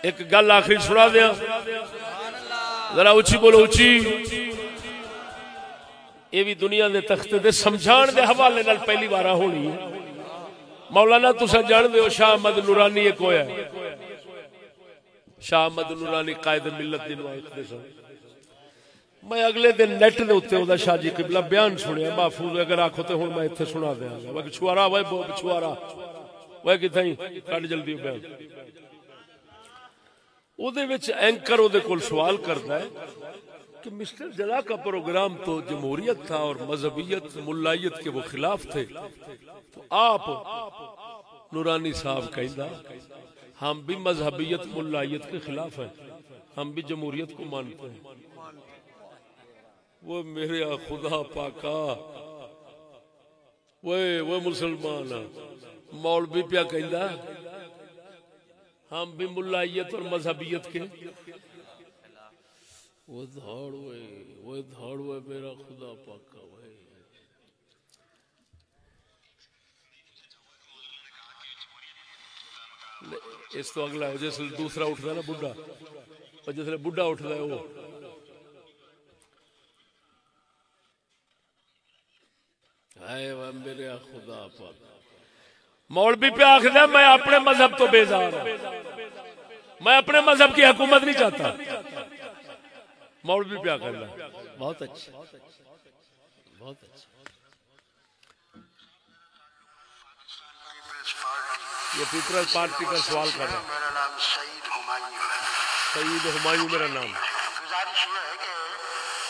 ایک گل آخری سنا دیا ذرا اچھی بولو اچھی. یہ بھی دنیا دے تختے دے سمجھان دے حوالے نال پہلی بار ہونی ہے. مولانا تسا جان دے ہو شاہ احمد نورانی ایک ہویا ہے. شاہ احمد نورانی قائد ملت دی نوائق دے سن. میں اگلے دن نیٹ دے اوتے او دا شاہ جی قبلہ بیان سنیا محفوظ اگر آکھو تے ہن میں ایتھے سنا دیاں گا. وہ چھوارا وے چھوارا وہ کتھیں کڈ جلدی بیان. او دے وچ اینکر او دے کول سوال کردا ہے کہ مسٹر جلا کا پروگرام تو جمہوریت تھا اور مذہبیت ملائیت کے وہ خلاف تھے, تو آپ نورانی صاحب کہندا ہم بھی مذہبیت ملائیت کے خلاف ہیں, ہم بھی جمہوریت کو مانتے ہیں. وہ میرے خدا پاکا وہ مسلمان مولوی پیا کہندا ہم بھی ملائیت اور مذہبیت کے وہ دھاڑ ہوئے میرا خدا پاکا ہوئے. اس تو اگلا ہے جس دوسرا اٹھتا ہے نا بڈھا, اور جس بڈھا اٹھتا ہے وہ میرے خدا پاک مولوی پہ آخر میں اپنے مذہب تو بیزار ہوں, میں اپنے مذہب کی حکومت نہیں چاہتا. مولوی پہ آخر بہت اچھا بہت اچھا. یہ پیپلز پارٹی کا سوال کر رہا ہے. میرا نام سعید ہمایوں ہے. سعید ہمایوں میرا نام. گزارش یہ ہے کہ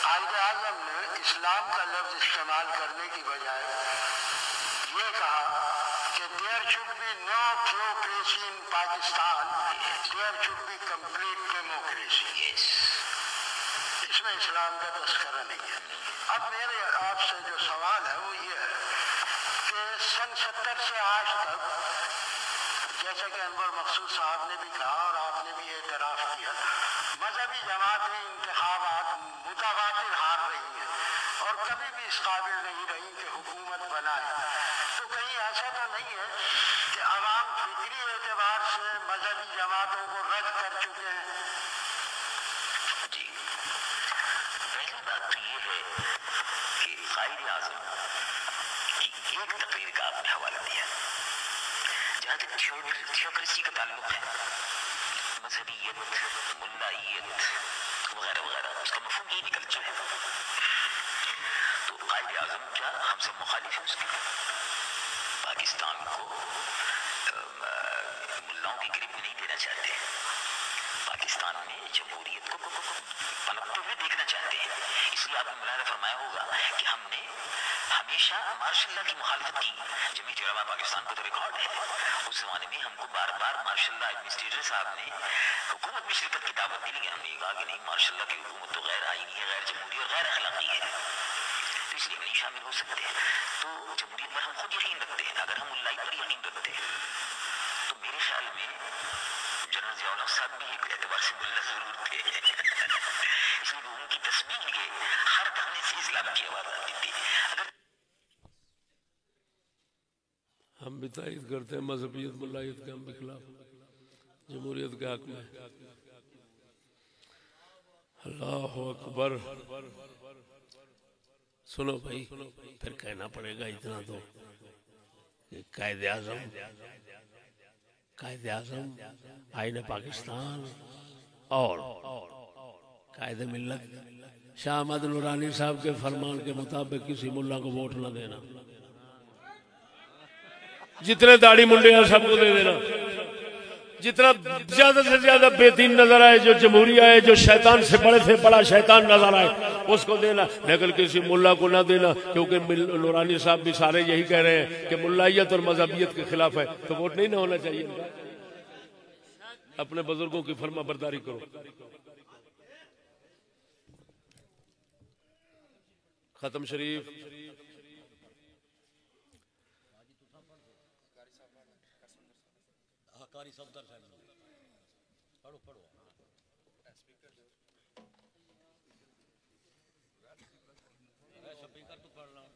قائد اعظم نے اسلام کا لفظ استعمال کرنے کی بجائے یہ کہا کہ there should be no theocracy in Pakistan, there should be complete democracy. اس میں اسلام کا تذکرہ نہیں ہے. اب میرے آپ سے جو سوال ہے وہ یہ ہے کہ سن 70 سے آج تک جیسے کہ انور مقصود صاحب نے بھی کہا اور آپ نے بھی اعتراف کیا, مذہبی جماعتیں انتخابات متواتر ہار رہی ہیں اور کبھی بھی اس قابل نہیں رہی کہ حکومت بنائے. تو کہیں ایسا تو نہیں ہے کہ عوام فکری اعتبار سے مذہبی جماعتوں کو رد کر چکے ہیں؟ جی, پہلی بات تو یہ ہے کہ قائد اعظم کی ایک تقریر کا آپ نے حوالہ دیا. جہاں تک تھیوکریسی کا تعلق ہے, مذہبیت ملائیت وغیرہ وغیرہ, اس کا مفہوم یہی نکل چکا ہے. تو قائد اعظم کیا ہم سب مخالف ہیں اس کے؟ پاکستان کو ملاؤں کی گرفت نہیں دینا چاہتے, پاکستان میں جمہوریت کو پنپتے ہوئے دیکھنا چاہتے ہیں. اس لیے آپ نے ملاحظہ فرمایا ہوگا کہ ہم نے ہمیشہ مارشل اللہ کی مخالفت کی. جمعیت علماء پاکستان کو تو ریکارڈ ہے, اس زمانے میں ہم کو بار بار مارشل اللہ ایڈمنسٹریٹر صاحب نے حکومت میں شرکت کی دعوت دی, لیکن ہم نے کہا کہ نہیں, مارشل اللہ کی حکومت تو غیر آئینی ہے, غیر جمہوری اور غیر اخلاقی ہے, تو اس لیے ہم نہیں شامل ہو سکتے. تو جمہوریت پر ہم خود یقین رکھتے ہیں. اگر ہم ملائی پر یقین رکھتے ہیں تو میرے خیال میں جنرل ضیاء الحق صاحب بھی ایک اعتبار سے ملا ضرور تھے, اس لیے ان کی تسبیح کے ہر دھرنے سے اسلام کی آواز آتی تھی. اگر ہم بھی تائید کرتے ہیں مذہبیت ملائیت کے, ہم بھی خلاف جمہوریت کے حق میں. اللہ اکبر. سنو بھائی, پھر کہنا پڑے گا اتنا تو کہ قائد اعظم آئین پاکستان اور قائد ملت شاہ احمد نورانی صاحب کے فرمان کے مطابق کسی ملا کو ووٹ نہ دینا, جتنے داڑھی منڈے ہیں سب کو دے دینا, جتنا زیادہ سے زیادہ بے دین نظر آئے, جو جمہوریہ ہے, جو شیطان سے بڑے سے بڑا شیطان نظر آئے, اس کو دینا, لیکن کسی ملا کو نہ دینا, کیونکہ نورانی صاحب بھی سارے یہی کہہ رہے ہیں کہ ملائیت اور مذہبیت کے خلاف ہے, تو ووٹ نہیں نہ ہونا چاہیے. اپنے بزرگوں کی فرما برداری کرو. ختم شریف قاری صفدر صاحب پڑھو اسپیکر تو پڑھ رہا ہوں.